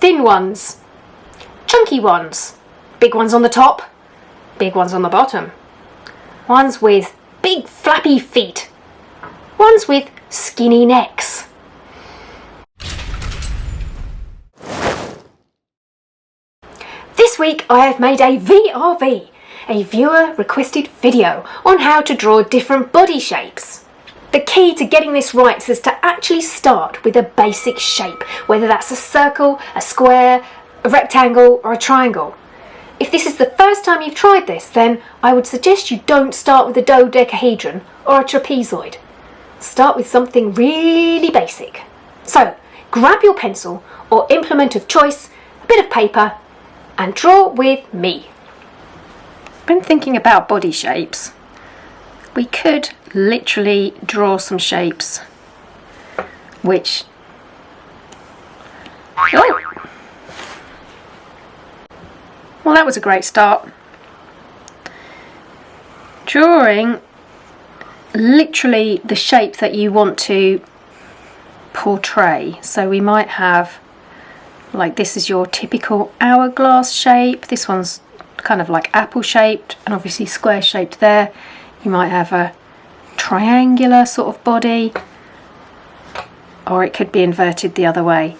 thin ones, chunky ones, big ones on the top, big ones on the bottom, ones with big flappy feet, ones with skinny necks. This week I have made a VRV, a viewer requested video on how to draw different body shapes. The key to getting this right is to actually start with a basic shape, whether that's a circle, a square, a rectangle or a triangle. If this is the first time you've tried this, then I would suggest you don't start with a dodecahedron or a trapezoid. Start with something really basic. So grab your pencil or implement of choice, a bit of paper, and draw with me. When thinking about body shapes, we could literally draw some shapes which well, that was a great start. Drawing literally the shape that you want to portray. So we might have, like, this is your typical hourglass shape, this one's kind of like apple shaped and obviously square shaped there. You might have a triangular sort of body, or it could be inverted the other way.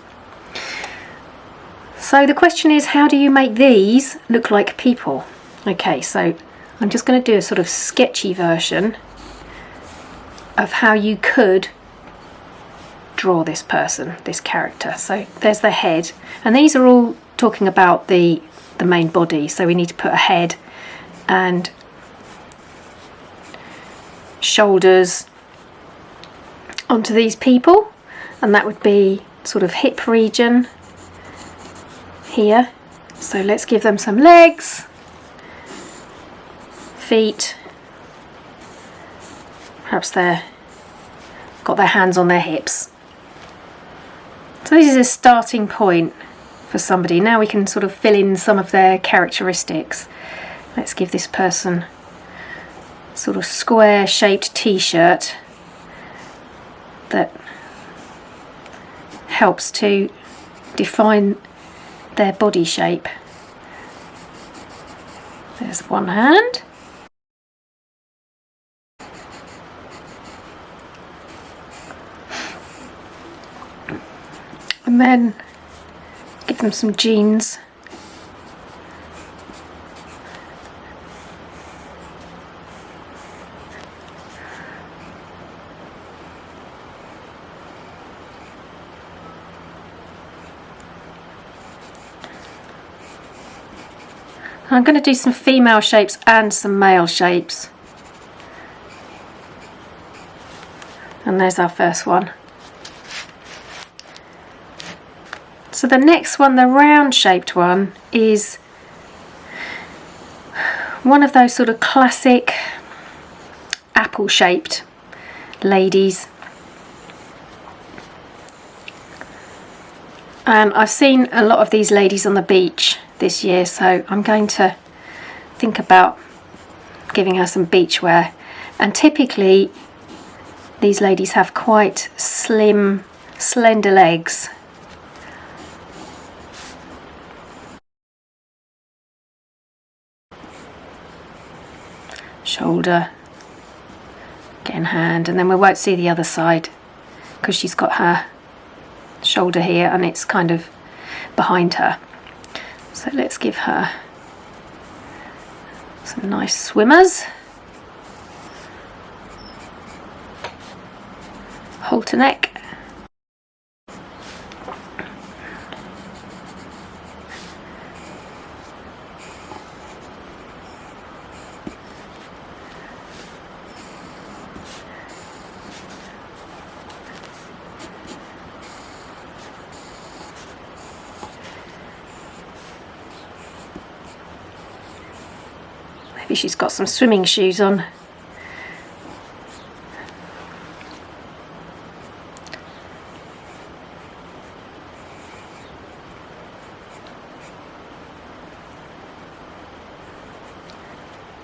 So the question is, how do you make these look like people? Okay, so I'm just going to do a sort of sketchy version of how you could draw this person, this character. So there's the head, and these are all talking about the main body, so we need to put a head and shoulders onto these people, and that would be sort of hip region here. So let's give them some legs, feet, perhaps they've got their hands on their hips. So this is a starting point for somebody. Now we can sort of fill in some of their characteristics. Let's give this person sort of square shaped t-shirt that helps to define their body shape. There's one hand. And then give them some jeans. I'm going to do some female shapes and some male shapes. And there's our first one. So the next one, the round shaped one, is one of those sort of classic apple shaped ladies. And I've seen a lot of these ladies on the beach this year, so I'm going to think about giving her some beach wear. And typically these ladies have quite slim, slender legs. Shoulder, again hand, and then we won't see the other side because she's got her shoulder here and it's kind of behind her. So let's give her some nice swimmers, halter neck, maybe she's got some swimming shoes on.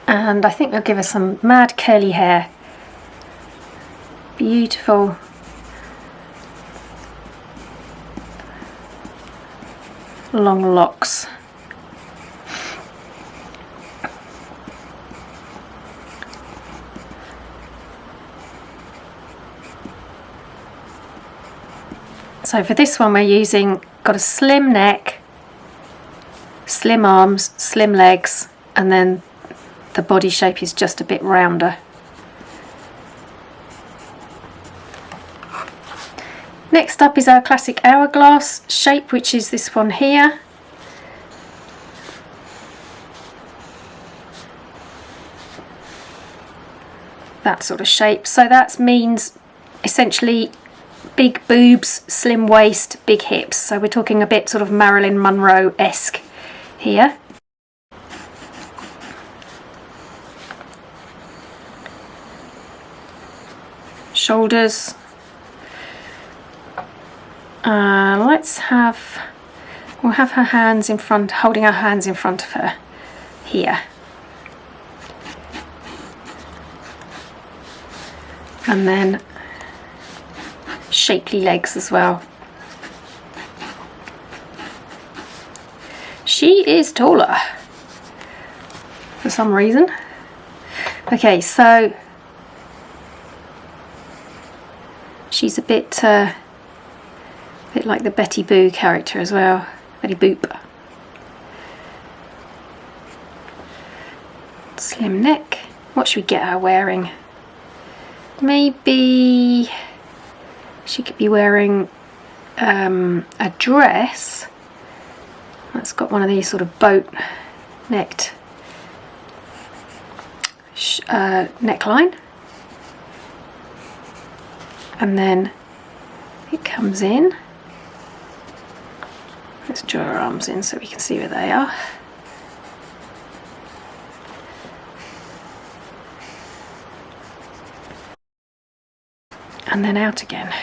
And I think we'll give her some mad curly hair. Beautiful. long locks. So for this one we're got a slim neck, slim arms, slim legs, and then the body shape is just a bit rounder. Next up is our classic hourglass shape, which is this one here. That sort of shape. So that means essentially big boobs, slim waist, big hips. So we're talking a bit sort of Marilyn Monroe-esque here. Shoulders. We'll have her hands in front, holding her hands in front of her here. And then shapely legs as well. She is taller for some reason. Okay, so she's a bit like the Betty Boo character as well. Betty Boop. Slim neck. What should we get her wearing? Maybe she could be wearing a dress that's got one of these sort of boat necked neckline, and then it comes in. Let's draw her arms in so we can see where they are. And then out again.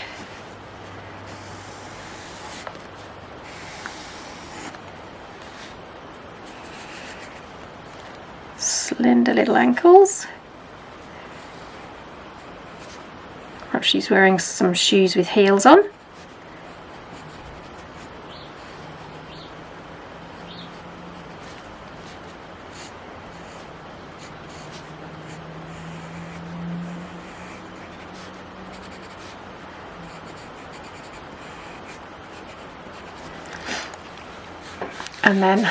Slender little ankles. Perhaps she's wearing some shoes with heels on. And then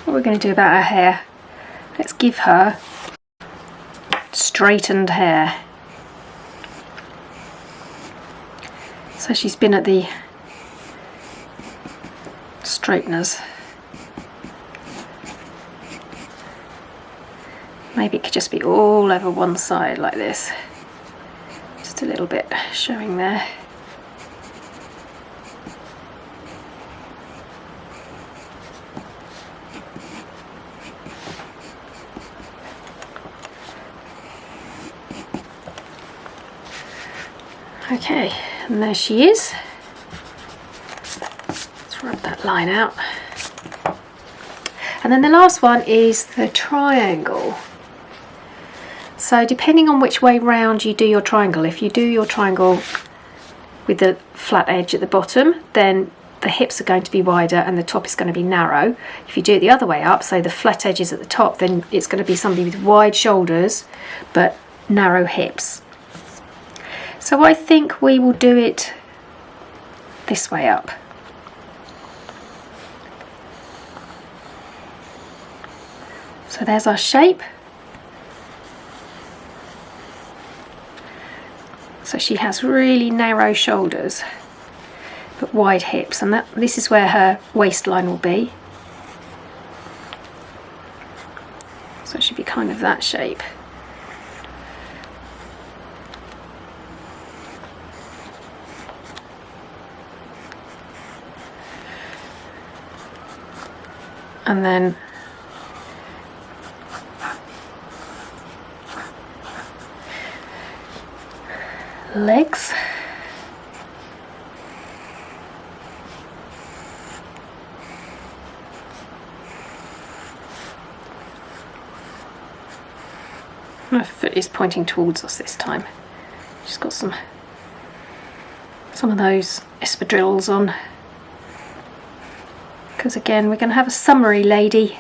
what we're going to do about her hair, let's give her straightened hair. So she's been at the straighteners. Maybe it could just be all over one side like this. Just a little bit showing there. Okay, and there she is. Let's rub that line out. And then the last one is the triangle. So depending on which way round you do your triangle, if you do your triangle with the flat edge at the bottom, then the hips are going to be wider and the top is going to be narrow. If you do it the other way up, so the flat edge is at the top, then it's going to be somebody with wide shoulders but narrow hips. So I think we will do it this way up. So there's our shape. So she has really narrow shoulders but wide hips, and this is where her waistline will be. So it should be kind of that shape. And then legs. My foot is pointing towards us this time. She's got some of those espadrilles on. because again we're going to have a summery lady,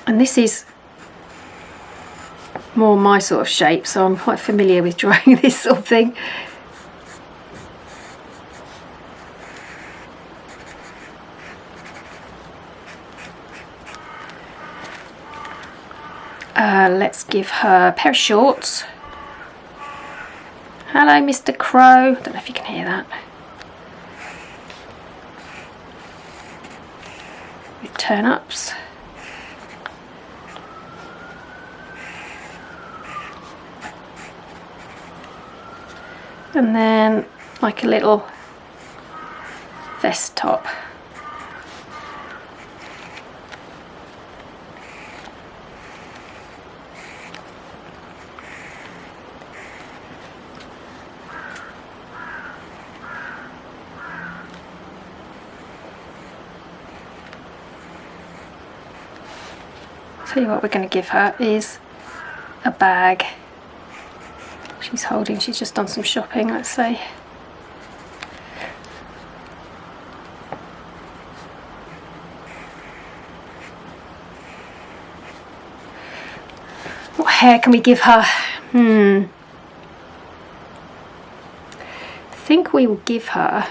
and this is more my sort of shape, so I'm quite familiar with drawing this sort of thing. Let's give her a pair of shorts. Hello, Mr. Crow. Don't know if you can hear that. With turn-ups. And then like a little vest top. Tell you what we're going to give her is a bag. She's holding, she's just done some shopping, let's say. What hair can we give her? I think we will give her,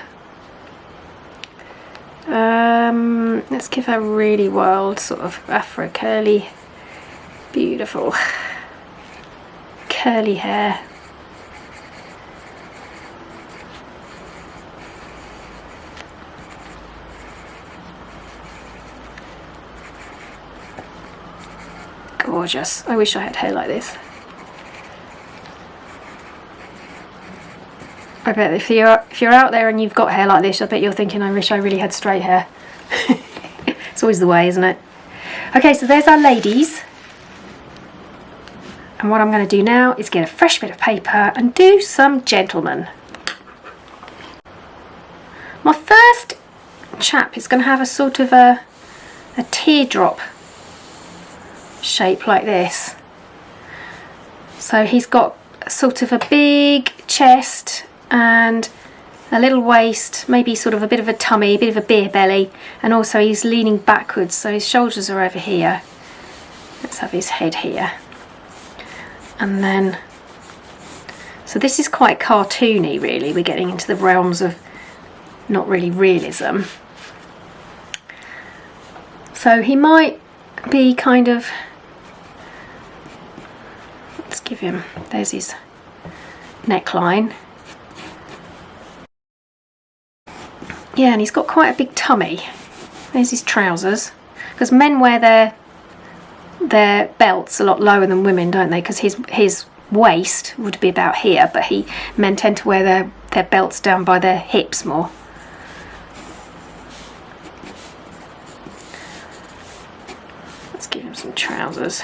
let's give her really wild sort of afro curly, beautiful curly hair. Gorgeous. I wish I had hair like this. I bet if you're out there and you've got hair like this, I bet you're thinking, I wish I really had straight hair. It's always the way, isn't it? Okay, so there's our ladies. And what I'm going to do now is get a fresh bit of paper and do some gentlemen. My first chap is going to have a sort of a teardrop shape like this. So he's got sort of a big chest and a little waist, maybe sort of a bit of a tummy, a bit of a beer belly, and also he's leaning backwards, so his shoulders are over here. Let's have his head here. And then, so this is quite cartoony really, we're getting into the realms of not really realism. So he might be kind of, let's give him, there's his neckline. Yeah, and he's got quite a big tummy. There's his trousers, because men wear their belts a lot lower than women, don't they? Because his waist would be about here, but men tend to wear their belts down by their hips more. Let's give him some trousers.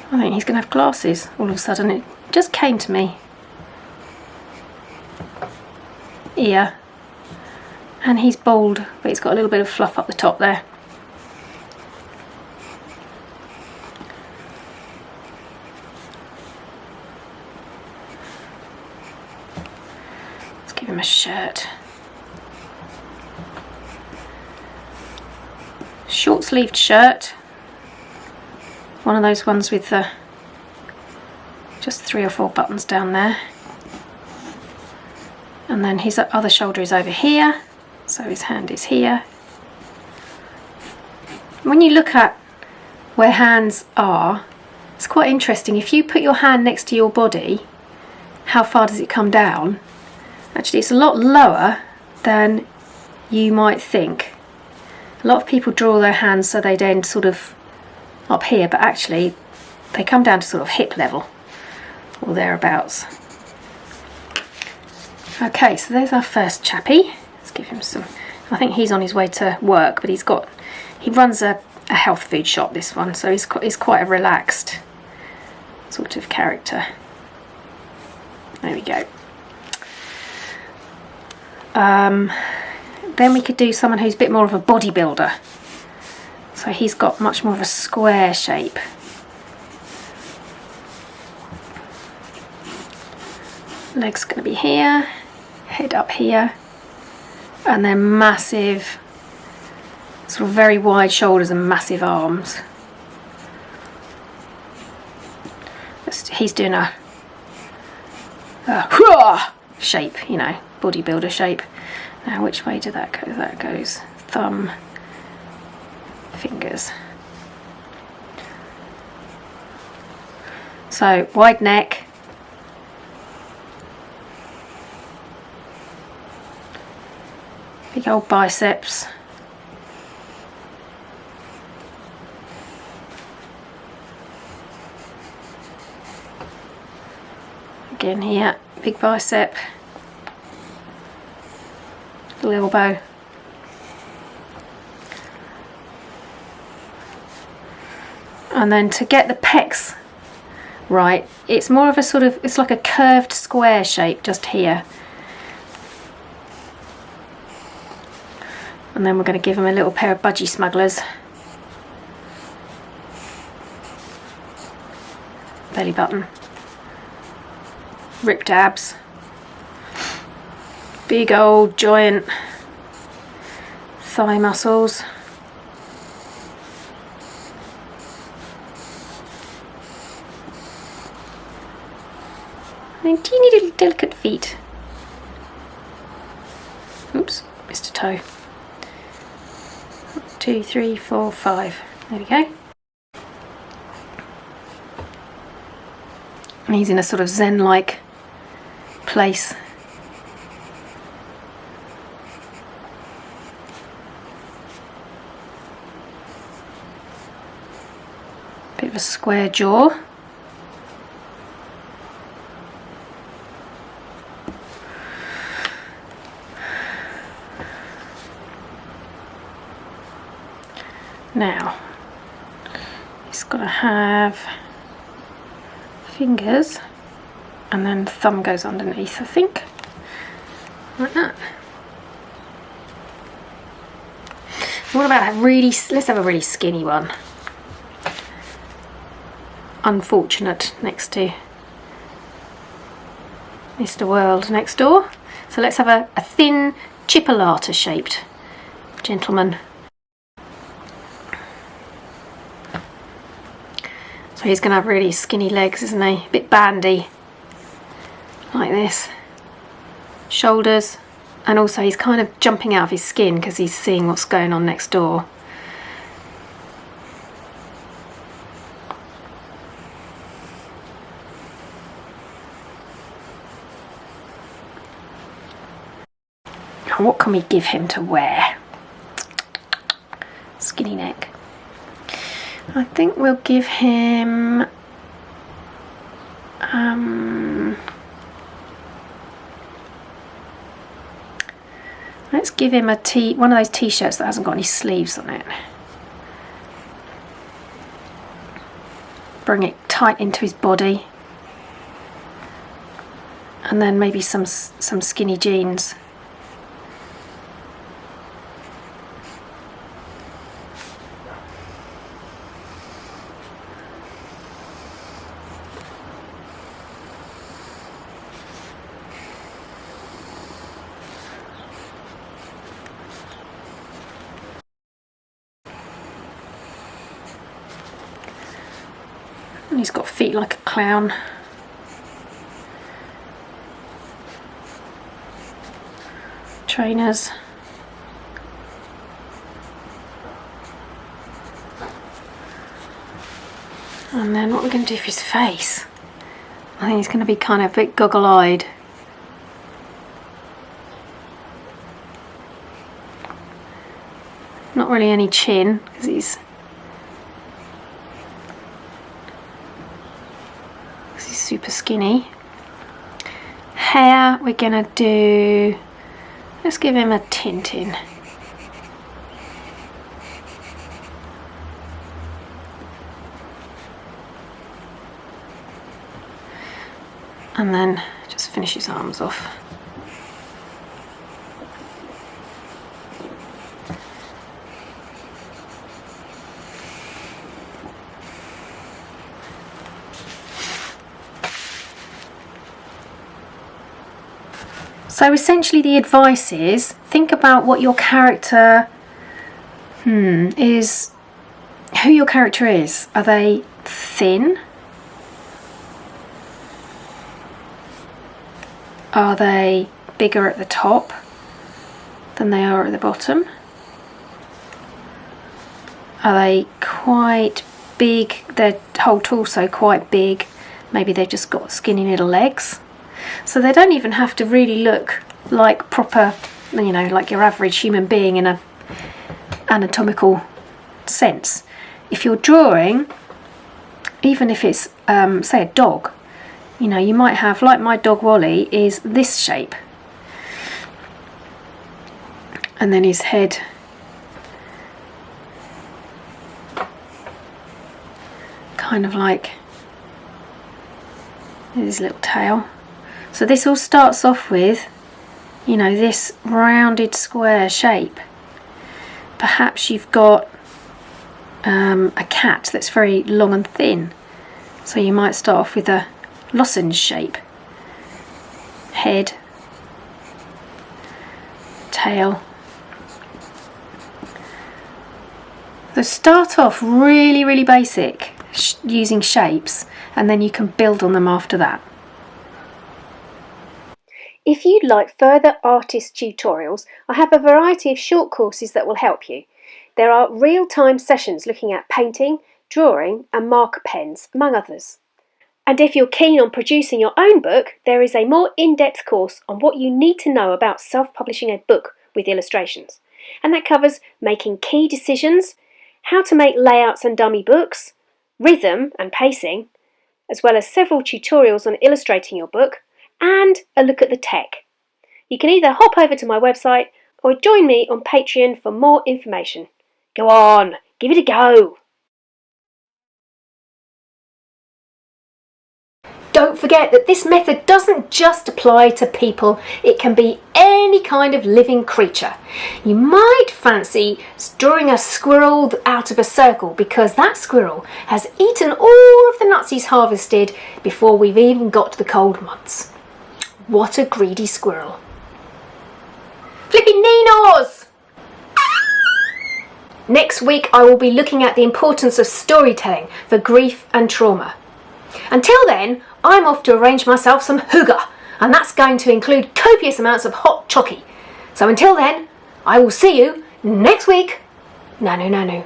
I think he's going to have glasses all of a sudden. It just came to me. Ear. And he's bald, but he's got a little bit of fluff up the top there. Let's give him a shirt. Short-sleeved shirt. One of those ones with just 3 or 4 buttons down there. And then his other shoulder is over here, so his hand is here. When you look at where hands are, it's quite interesting. If you put your hand next to your body, how far does it come down? Actually, it's a lot lower than you might think. A lot of people draw their hands so they'd end sort of up here, but actually they come down to sort of hip level or thereabouts. Okay, so there's our first chappie. Let's give him some, I think he's on his way to work, but he runs a health food shop, this one, so he's quite a relaxed sort of character. There we go. then we could do someone who's a bit more of a bodybuilder. So he's got much more of a square shape. Legs going to be here, head up here, and then massive, sort of very wide shoulders and massive arms. He's doing a shape, you know, bodybuilder shape. Now which way did that go? That goes thumb, fingers. So wide neck. Big old biceps. Again here, big bicep. Little elbow. And then to get the pecs right, it's more of a sort of, it's like a curved square shape just here. And then we're going to give him a little pair of budgie smugglers. Belly button. Ripped abs. Big old giant thigh muscles. And teeny little delicate feet. Oops, missed a toe. 2, 3, 4, 5. There we go. And he's in a sort of zen-like place. Bit of a square jaw. Now, he's got to have fingers, and then thumb goes underneath, I think, like that. What about a really, let's have a really skinny one. Unfortunate next to Mr. World next door. So let's have a thin chipolata shaped gentleman. So he's going to have really skinny legs, isn't he? A bit bandy, like this. Shoulders, and also he's kind of jumping out of his skin because he's seeing what's going on next door. And what can we give him to wear? Skinny neck. I think we'll give him let's give him one of those t-shirts that hasn't got any sleeves on it. Bring it tight into his body, and then maybe some skinny jeans. And he's got feet like a clown. Trainers. And then what we're going to do for his face, I think he's going to be kind of a bit goggle-eyed. Not really any chin, because he's super skinny. Hair, we're gonna do, let's give him a Tintin. And then just finish his arms off. So essentially the advice is, think about what your character is, who your character is. Are they thin? Are they bigger at the top than they are at the bottom? Are they quite big, their whole torso quite big? Maybe they've just got skinny little legs. So they don't even have to really look like proper, you know, like your average human being in a anatomical sense. If you're drawing, even if it's say a dog, you know, you might have, like my dog Wally is this shape, and then his head kind of like his little tail. So this all starts off with, you know, this rounded square shape. Perhaps you've got a cat that's very long and thin, so you might start off with a lozenge shape. Head, tail. So start off really basic, using shapes, and then you can build on them after that. If you'd like further artist tutorials, I have a variety of short courses that will help you. There are real-time sessions looking at painting, drawing and marker pens, among others. And if you're keen on producing your own book, there is a more in-depth course on what you need to know about self-publishing a book with illustrations. And that covers making key decisions, how to make layouts and dummy books, rhythm and pacing, as well as several tutorials on illustrating your book, and a look at the tech. You can either hop over to my website or join me on Patreon for more information. Go on, give it a go! Don't forget that this method doesn't just apply to people, it can be any kind of living creature. You might fancy drawing a squirrel out of a circle because that squirrel has eaten all of the nuts he's harvested before we've even got to the cold months. What a greedy squirrel. Flippy Ninos! Next week I will be looking at the importance of storytelling for grief and trauma. Until then, I'm off to arrange myself some hygge, and that's going to include copious amounts of hot chocky. So until then, I will see you next week. Nanu nanu.